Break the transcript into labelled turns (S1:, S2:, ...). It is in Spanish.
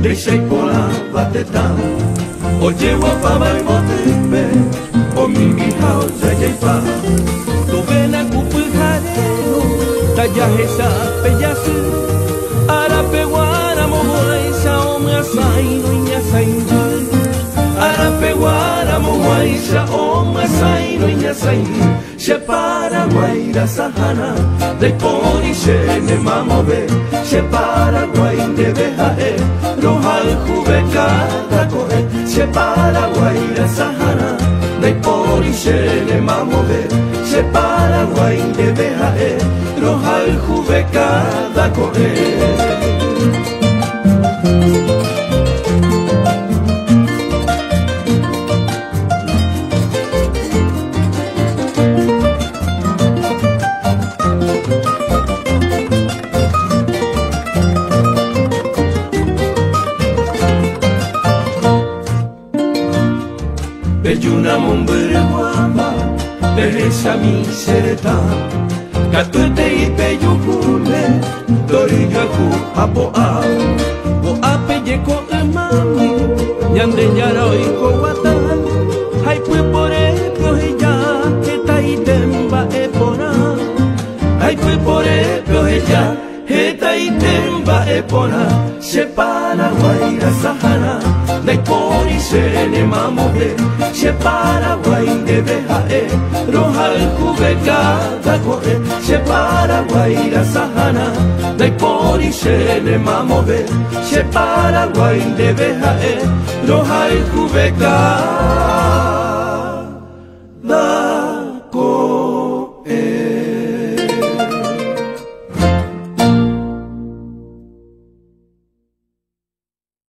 S1: deixa e pola vatetão. Oje wa pabai motepe, o mimi hao jai pa. To vena kupu hareno, taya hesa peyasu. Arape wara moai sa o me sai no nya sai. Arape wara moai sa o me sai no nya sai. She Paraguay da sahana, de pori she ne mamove. She Paraguay de behae, rohal jubeca da coe. She Paraguay da sahana, de pori she ne mamove. She Paraguay de behae, rohal jubeca da coe. Bejuna mumbere wamba, behesa mi sereta. Katute i peyukule, doriga ku apo a. Wo ape yeko emami, nyande nyara oiko wata. Hai pue pore pioheya, heta i temba e pona. Hai pue pore pioheya, heta i temba e pona. She Paraguay da sahana, dai pori she ne mamove. She Paraguay de behae, rohal jubeca da coe. She Paraguay da sahana, dai pori she ne mamove. She Paraguay de behae, rohal jubeca